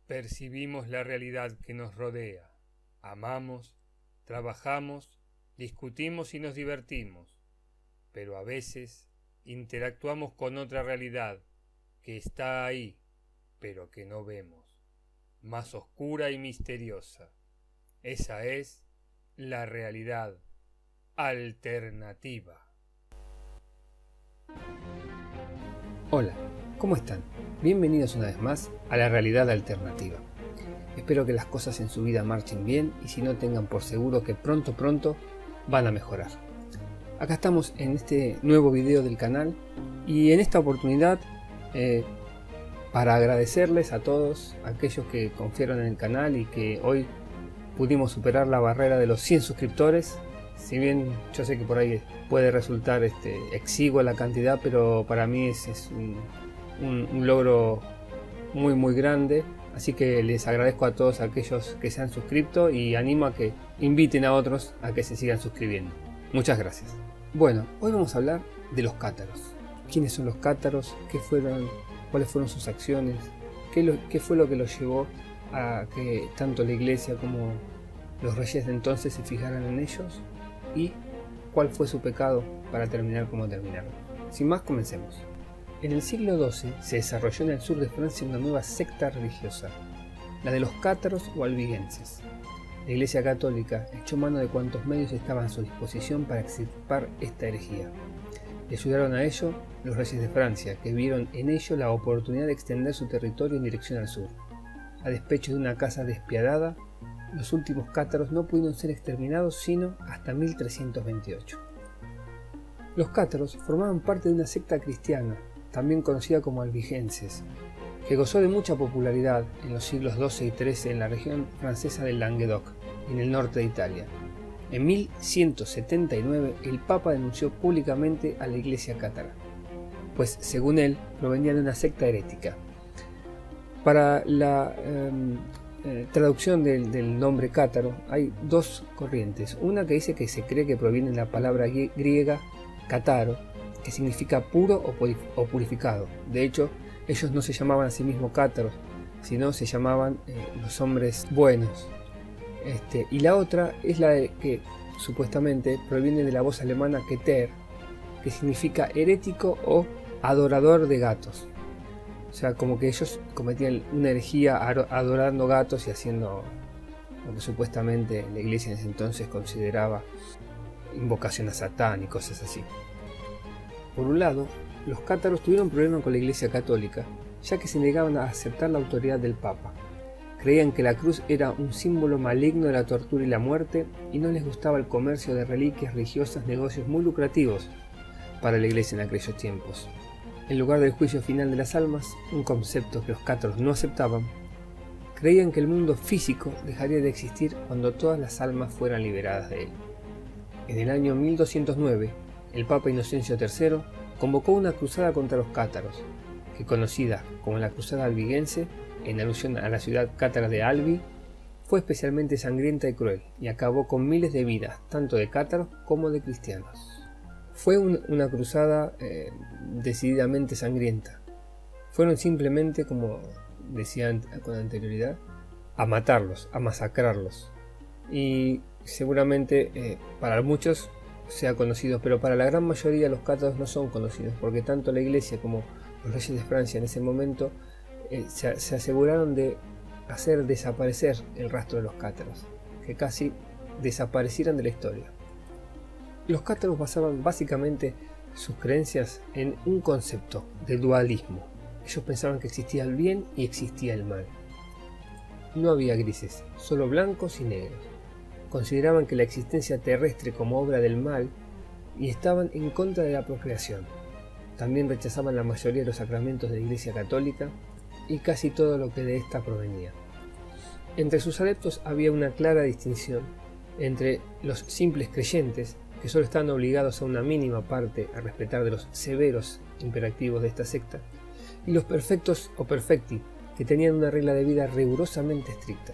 Percibimos la realidad que nos rodea, amamos, trabajamos, discutimos y nos divertimos, pero a veces interactuamos con otra realidad que está ahí, pero que no vemos, más oscura y misteriosa. Esa es la realidad alternativa. Hola, ¿cómo están? Bienvenidos una vez más a la realidad alternativa. Espero que las cosas en su vida marchen bien y si no tengan por seguro que pronto van a mejorar. Acá estamos en este nuevo video del canal y en esta oportunidad para agradecerles a todos aquellos que confiaron en el canal y que hoy pudimos superar la barrera de los 100 suscriptores. Si bien yo sé que por ahí puede resultar exigua la cantidad, pero para mí es un logro muy grande. Así que les agradezco a todos aquellos que se han suscrito y animo a que inviten a otros a que se sigan suscribiendo. Muchas gracias. Bueno, hoy vamos a hablar de los cátaros. ¿Quiénes son los cátaros? ¿Cuáles fueron sus acciones? ¿Qué fue lo que los llevó a que tanto la iglesia como los reyes de entonces se fijaran en ellos? ¿Y cuál fue su pecado para terminar como terminaron? Sin más, comencemos. En el siglo XII se desarrolló en el sur de Francia una nueva secta religiosa, la de los cátaros o albigenses. La Iglesia Católica echó mano de cuantos medios estaban a su disposición para extirpar esta herejía. Le ayudaron a ello los reyes de Francia, que vieron en ello la oportunidad de extender su territorio en dirección al sur. A despecho de una caza despiadada, los últimos cátaros no pudieron ser exterminados sino hasta 1328. Los cátaros formaban parte de una secta cristiana, también conocida como albigenses, que gozó de mucha popularidad en los siglos XII y XIII en la región francesa del Languedoc, en el norte de Italia. En 1179 el Papa denunció públicamente a la iglesia cátara, pues según él provenía de una secta herética. Para la traducción del nombre cátaro hay dos corrientes. Una que dice que se cree que proviene de la palabra griega cataro, que significa puro o purificado. De hecho, ellos no se llamaban a sí mismos cátaros, sino se llamaban los hombres buenos. Y la otra es la de que supuestamente proviene de la voz alemana keter, que significa herético o adorador de gatos. O sea, como que ellos cometían una herejía adorando gatos y haciendo lo que supuestamente la iglesia en ese entonces consideraba invocación a Satán y cosas así. Por un lado, los cátaros tuvieron problemas con la iglesia católica, ya que se negaban a aceptar la autoridad del Papa. Creían que la cruz era un símbolo maligno de la tortura y la muerte y no les gustaba el comercio de reliquias religiosas, negocios muy lucrativos para la iglesia en aquellos tiempos. En lugar del juicio final de las almas, un concepto que los cátaros no aceptaban, creían que el mundo físico dejaría de existir cuando todas las almas fueran liberadas de él. En el año 1209, el Papa Inocencio III convocó una cruzada contra los cátaros, que conocida como la Cruzada Albigense, en alusión a la ciudad cátara de Albi, fue especialmente sangrienta y cruel, y acabó con miles de vidas, tanto de cátaros como de cristianos. Fue una cruzada decididamente sangrienta. Fueron simplemente, como decía con anterioridad, a matarlos, a masacrarlos. Y seguramente para muchos sea conocido, pero para la gran mayoría los cátaros no son conocidos, porque tanto la iglesia como los reyes de Francia en ese momento se aseguraron de hacer desaparecer el rastro de los cátaros, que casi desaparecieran de la historia. Los cátaros basaban básicamente sus creencias en un concepto de dualismo. Ellos pensaban que existía el bien y existía el mal. No había grises, solo blancos y negros. Consideraban que la existencia terrestre como obra del mal y estaban en contra de la procreación. También rechazaban la mayoría de los sacramentos de la Iglesia Católica y casi todo lo que de ésta provenía. Entre sus adeptos había una clara distinción entre los simples creyentes, que solo estaban obligados a una mínima parte a respetar de los severos imperativos de esta secta, y los perfectos o perfecti, que tenían una regla de vida rigurosamente estricta.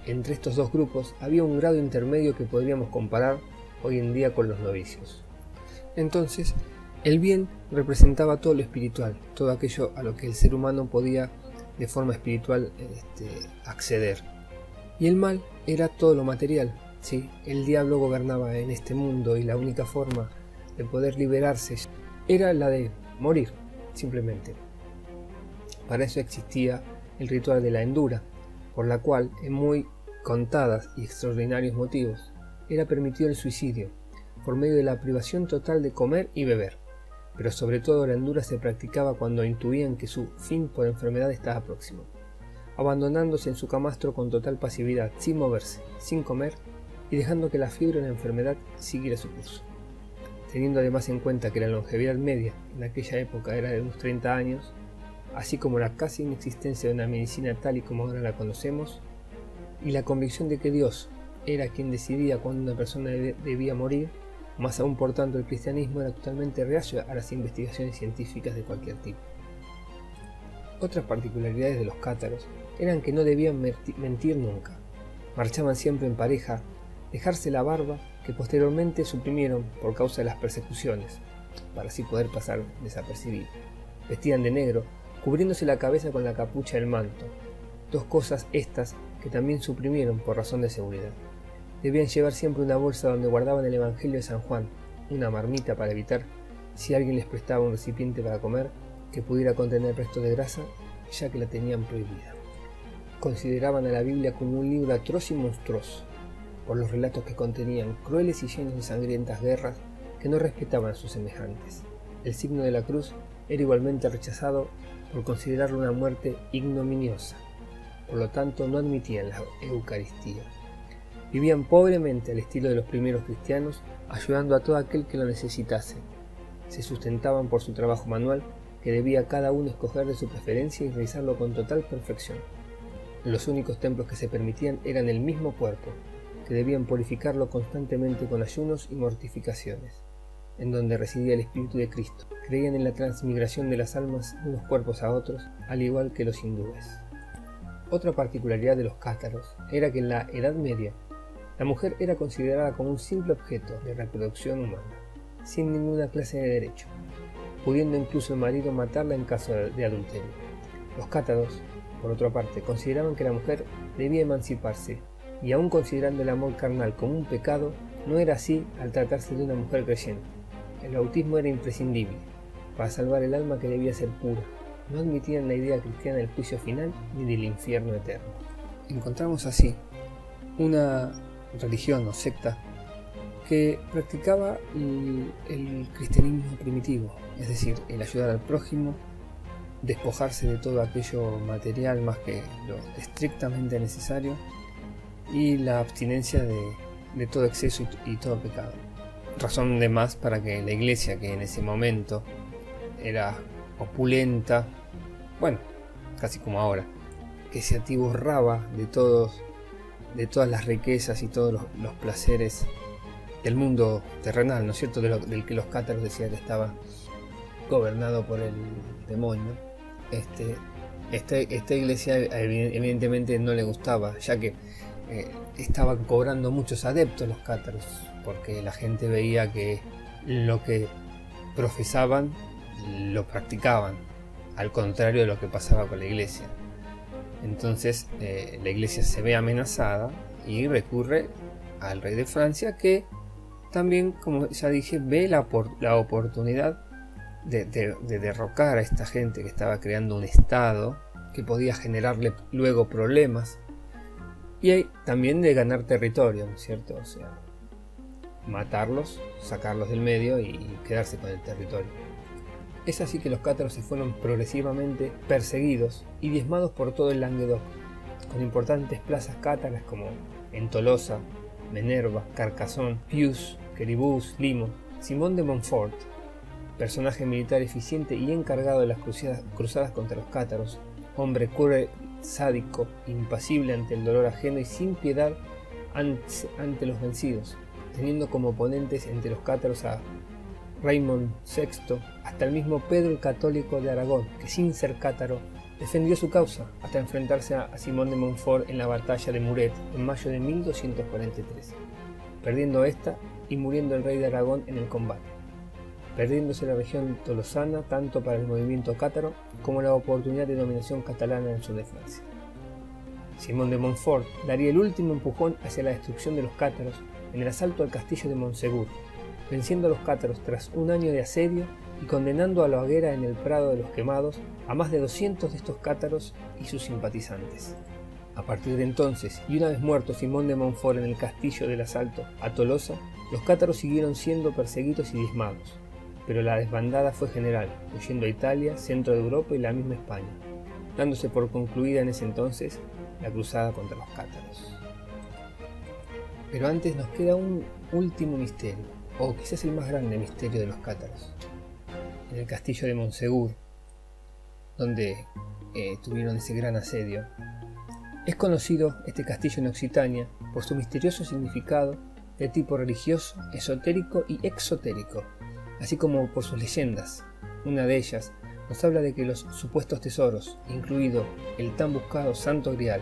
Entre estos dos grupos había un grado intermedio que podríamos comparar hoy en día con los novicios. Entonces, el bien representaba todo lo espiritual, todo aquello a lo que el ser humano podía de forma espiritual acceder. Y el mal era todo lo material, ¿sí? El diablo gobernaba en este mundo y la única forma de poder liberarse era la de morir, simplemente. Para eso existía el ritual de la hendura, por la cual, en muy contadas y extraordinarios motivos, era permitido el suicidio, por medio de la privación total de comer y beber. Pero sobre todo la hendura se practicaba cuando intuían que su fin por enfermedad estaba próximo, abandonándose en su camastro con total pasividad, sin moverse, sin comer y dejando que la fiebre o la enfermedad siguiera su curso. Teniendo además en cuenta que la longevidad media en aquella época era de unos 30 años, así como la casi inexistencia de una medicina tal y como ahora la conocemos, y la convicción de que Dios era quien decidía cuándo una persona debía morir, más aún por tanto el cristianismo era totalmente reacio a las investigaciones científicas de cualquier tipo. Otras particularidades de los cátaros eran que no debían mentir nunca, marchaban siempre en pareja, dejarse la barba que posteriormente suprimieron por causa de las persecuciones, para así poder pasar desapercibidos. Vestían de negro, cubriéndose la cabeza con la capucha del manto, dos cosas estas que también suprimieron por razón de seguridad. Debían llevar siempre una bolsa donde guardaban el Evangelio de San Juan, una marmita para evitar, si alguien les prestaba un recipiente para comer, que pudiera contener restos de grasa, ya que la tenían prohibida. Consideraban a la Biblia como un libro atroz y monstruoso, por los relatos que contenían, crueles y llenos de sangrientas guerras que no respetaban a sus semejantes. El signo de la cruz era igualmente rechazado por considerarlo una muerte ignominiosa, por lo tanto no admitían la Eucaristía. Vivían pobremente al estilo de los primeros cristianos, ayudando a todo aquel que lo necesitase. Se sustentaban por su trabajo manual, que debía cada uno escoger de su preferencia y realizarlo con total perfección. Los únicos templos que se permitían eran el mismo cuerpo, que debían purificarlo constantemente con ayunos y mortificaciones, en donde residía el Espíritu de Cristo. Creían en la transmigración de las almas de unos cuerpos a otros, al igual que los hindúes. Otra particularidad de los cátaros era que en la Edad Media la mujer era considerada como un simple objeto de reproducción humana, sin ninguna clase de derecho, pudiendo incluso el marido matarla en caso de adulterio. Los cátaros, por otra parte, consideraban que la mujer debía emanciparse, y aun considerando el amor carnal como un pecado, no era así al tratarse de una mujer creyente. El bautismo era imprescindible, para salvar el alma que debía ser pura. No admitían la idea cristiana del juicio final ni del infierno eterno. Encontramos así una religión o secta que practicaba el cristianismo primitivo, es decir, el ayudar al prójimo, despojarse de todo aquello material más que lo estrictamente necesario y la abstinencia de todo exceso y todo pecado. Razón de más para que la iglesia, que en ese momento era opulenta, bueno, casi como ahora, que se atiborraba de todas las riquezas y todos los placeres del mundo terrenal, ¿no es cierto?, del que los cátaros decían que estaba gobernado por el demonio. Esta iglesia evidentemente no le gustaba, ya que estaban cobrando muchos adeptos los cátaros, porque la gente veía que lo que profesaban lo practicaban, al contrario de lo que pasaba con la iglesia. Entonces la iglesia se ve amenazada y recurre al rey de Francia, que también, como ya dije, ve la oportunidad de derrocar a esta gente que estaba creando un estado que podía generarle luego problemas, y también de ganar territorio, ¿no es cierto? O sea, matarlos, sacarlos del medio y quedarse con el territorio. Es así que los cátaros se fueron progresivamente perseguidos y diezmados por todo el Languedoc, con importantes plazas cátaras como en Tolosa, Minerva, Carcassonne, Pius, Queribus, Limo. Simón de Montfort, personaje militar eficiente y encargado de las cruzadas contra los cátaros, hombre cruel, sádico, impasible ante el dolor ajeno y sin piedad ante los vencidos, teniendo como oponentes entre los cátaros a Raymond VI, hasta el mismo Pedro el Católico de Aragón, que sin ser cátaro defendió su causa hasta enfrentarse a Simón de Montfort en la batalla de Muret en mayo de 1243, perdiendo esta y muriendo el rey de Aragón en el combate. perdiéndose la región tolosana tanto para el movimiento cátaro como la oportunidad de dominación catalana en el sur de Francia. Simón de Montfort daría el último empujón hacia la destrucción de los cátaros en el asalto al castillo de Montsegur, venciendo a los cátaros tras un año de asedio y condenando a la hoguera en el Prado de los Quemados a más de 200 de estos cátaros y sus simpatizantes. A partir de entonces, y una vez muerto Simón de Montfort en el castillo del asalto a Tolosa, los cátaros siguieron siendo perseguidos y diezmados, pero la desbandada fue general, huyendo a Italia, centro de Europa y la misma España, dándose por concluida en ese entonces la cruzada contra los cátaros. Pero antes nos queda un último misterio, o quizás el más grande misterio de los cátaros. En el castillo de Montsegur, donde tuvieron ese gran asedio, es conocido este castillo en Occitania por su misterioso significado de tipo religioso, esotérico y exotérico, así como por sus leyendas. Una de ellas nos habla de que los supuestos tesoros, incluido el tan buscado Santo Grial,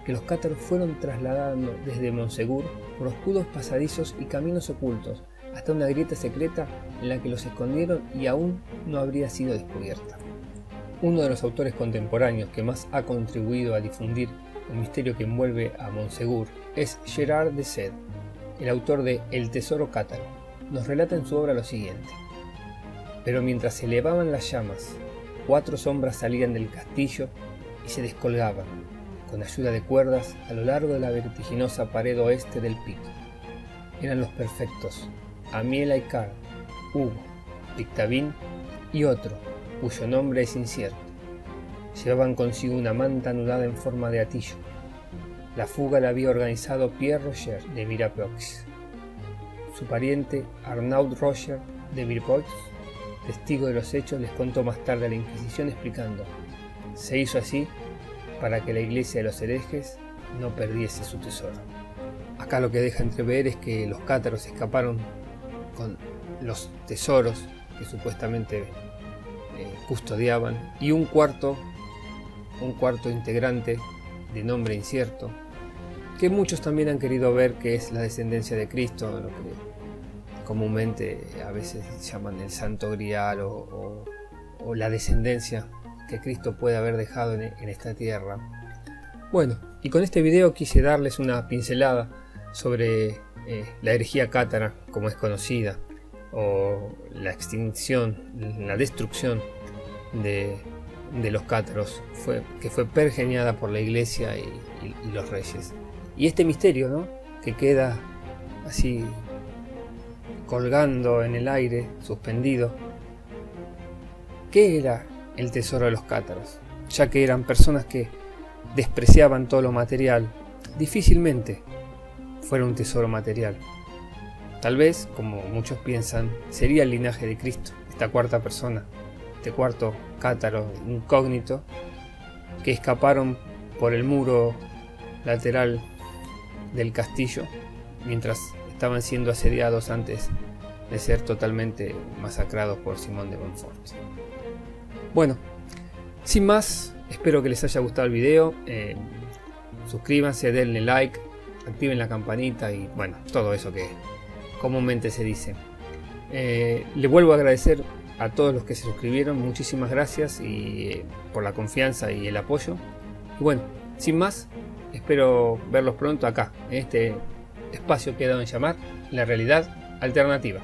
que los cátaros fueron trasladando desde Montsegur por oscuros pasadizos y caminos ocultos hasta una grieta secreta en la que los escondieron y aún no habría sido descubierta. Uno de los autores contemporáneos que más ha contribuido a difundir el misterio que envuelve a Montsegur es Gerard de Sède, el autor de El tesoro cátaro. Nos relata en su obra lo siguiente: pero mientras se elevaban las llamas, 4 sombras salían del castillo y se descolgaban, con ayuda de cuerdas, a lo largo de la vertiginosa pared oeste del pico. Eran los perfectos, Amiel Aicard, Hugo, Pictabin y otro, cuyo nombre es incierto. Llevaban consigo una manta anudada en forma de atillo. La fuga la había organizado Pierre Roger de Mirabeau. Su pariente Arnaud Roger de Mirabeau, testigo de los hechos, les contó más tarde a la Inquisición explicando: se hizo así para que la iglesia de los herejes no perdiese su tesoro. Acá lo que deja entrever es que los cátaros escaparon con los tesoros que supuestamente custodiaban y un cuarto integrante de nombre incierto, que muchos también han querido ver que es la descendencia de Cristo, lo que comúnmente a veces llaman el Santo Grial o la descendencia que Cristo puede haber dejado en esta tierra. Bueno, y con este video quise darles una pincelada sobre la herejía cátara, como es conocida, o la extinción, la destrucción de los cátaros, que fue pergeñada por la iglesia y los reyes. Y este misterio, ¿no?, que queda así colgando en el aire, suspendido. ¿Qué era el tesoro de los cátaros? Ya que eran personas que despreciaban todo lo material, difícilmente fuera un tesoro material. Tal vez, como muchos piensan, sería el linaje de Cristo, esta cuarta persona, este cuarto cátaro incógnito, que escaparon por el muro lateral del castillo mientras estaban siendo asediados antes de ser totalmente masacrados por Simón de Montfort. Bueno, sin más, espero que les haya gustado el video. Suscríbanse, denle like, activen la campanita y bueno, todo eso que comúnmente se dice. Le vuelvo a agradecer a todos los que se suscribieron, muchísimas gracias y por la confianza y el apoyo. Y bueno, sin más, espero verlos pronto acá, en este espacio que he dado en llamar La Realidad Alternativa.